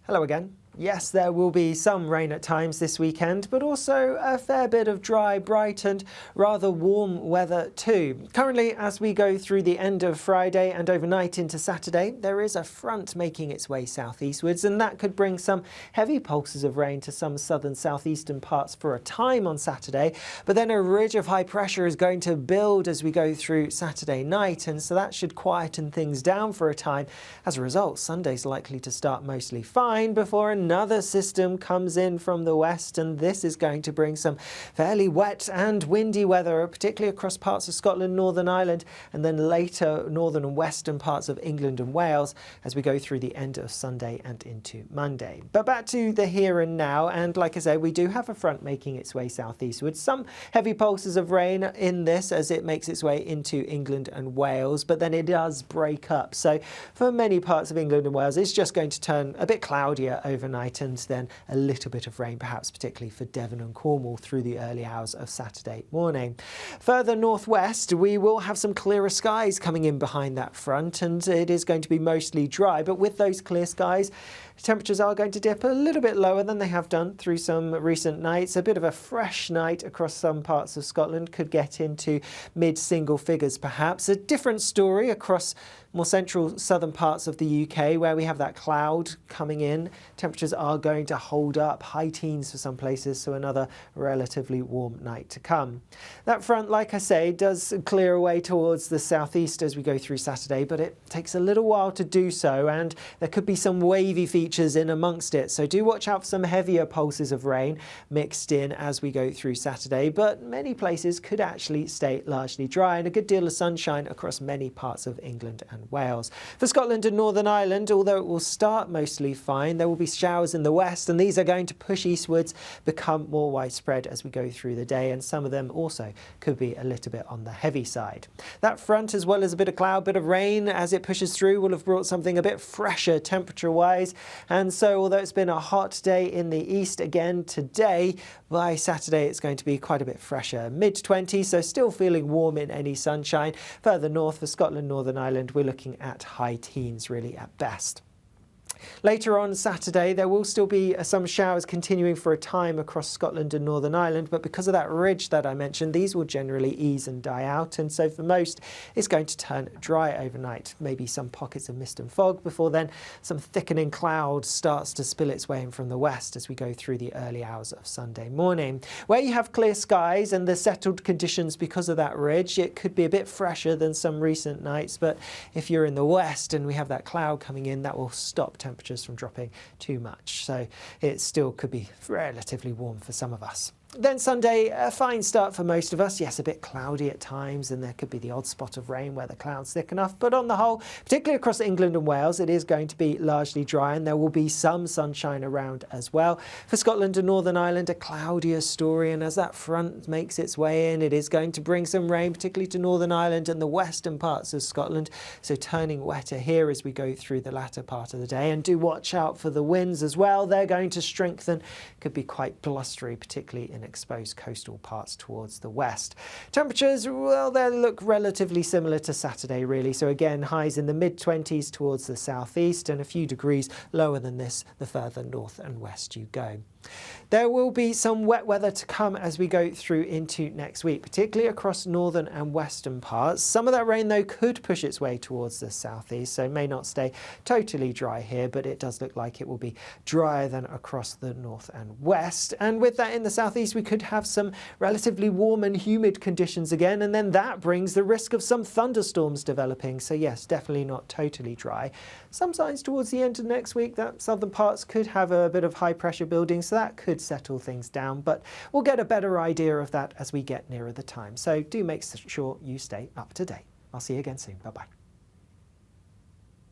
Hello again. Yes, there will be some rain at times this weekend, but also a fair bit of dry, bright and rather warm weather too. Currently, as we go through the end of Friday and overnight into Saturday, there is a front making its way southeastwards, and that could bring some heavy pulses of rain to some southern southeastern parts for a time on Saturday. But then a ridge of high pressure is going to build as we go through Saturday night, and so that should quieten things down for a time. As a result, Sunday's likely to start mostly fine before another system comes in from the west, and this is going to bring some fairly wet and windy weather, particularly across parts of Scotland, Northern Ireland, and then later northern and western parts of England and Wales as we go through the end of Sunday and into Monday. But back to the here and now, and like I said, we do have a front making its way southeastward. Some heavy pulses of rain in this as it makes its way into England and Wales, but then it does break up. So for many parts of England and Wales, it's just going to turn a bit cloudier overnight, and then a little bit of rain, perhaps particularly for Devon and Cornwall through the early hours of Saturday morning. Further northwest, we will have some clearer skies coming in behind that front, and it is going to be mostly dry, but with those clear skies, temperatures are going to dip a little bit lower than they have done through some recent nights. A bit of a fresh night across some parts of Scotland could get into mid-single figures perhaps. A different story across more central southern parts of the UK where we have that cloud coming in. Temperatures are going to hold up, high teens for some places, so another relatively warm night to come. That front, like I say, does clear away towards the southeast as we go through Saturday, but it takes a little while to do so, and there could be some wavy features in amongst it, so do watch out for some heavier pulses of rain mixed in as we go through Saturday, but many places could actually stay largely dry and a good deal of sunshine across many parts of England and Wales. For Scotland and Northern Ireland, although it will start mostly fine, there will be showers in the west, and these are going to push eastwards, become more widespread as we go through the day, and some of them also could be a little bit on the heavy side. That front, as well as a bit of cloud, bit of rain as it pushes through, will have brought something a bit fresher temperature-wise, and so although it's been a hot day in the east again today, by Saturday it's going to be quite a bit fresher. Mid-20s, so still feeling warm in any sunshine. Further north for Scotland, Northern Ireland, we're looking at high teens really at best. Later on Saturday, there will still be some showers continuing for a time across Scotland and Northern Ireland, but because of that ridge that I mentioned, these will generally ease and die out, and so for most, it's going to turn dry overnight. Maybe some pockets of mist and fog before then some thickening cloud starts to spill its way in from the west as we go through the early hours of Sunday morning. Where you have clear skies and the settled conditions because of that ridge, it could be a bit fresher than some recent nights, but if you're in the west and we have that cloud coming in, that will stop temperatures from dropping too much, so it still could be relatively warm for some of us. Then Sunday, a fine start for most of us. Yes, a bit cloudy at times, and there could be the odd spot of rain where the cloud's thick enough, but on the whole, particularly across England and Wales, it is going to be largely dry, and there will be some sunshine around as well. For Scotland and Northern Ireland, a cloudier story, and as that front makes its way in, it is going to bring some rain, particularly to Northern Ireland and the western parts of Scotland, so turning wetter here as we go through the latter part of the day. And do watch out for the winds as well. They're going to strengthen, could be quite blustery, particularly in exposed coastal parts towards the west. Temperatures, well, they look relatively similar to Saturday really, so again highs in the mid-20s towards the southeast and a few degrees lower than this the further north and west you go. There will be some wet weather to come as we go through into next week, particularly across northern and western parts. Some of that rain though could push its way towards the southeast, so it may not stay totally dry here, but it does look like it will be drier than across the north and west. And with that in the southeast, we could have some relatively warm and humid conditions again, and then that brings the risk of some thunderstorms developing. So yes, definitely not totally dry. Some signs towards the end of next week that southern parts could have a bit of high pressure building, so that could settle things down, but we'll get a better idea of that as we get nearer the time. So do make sure you stay up to date. I'll see you again soon. Bye-bye.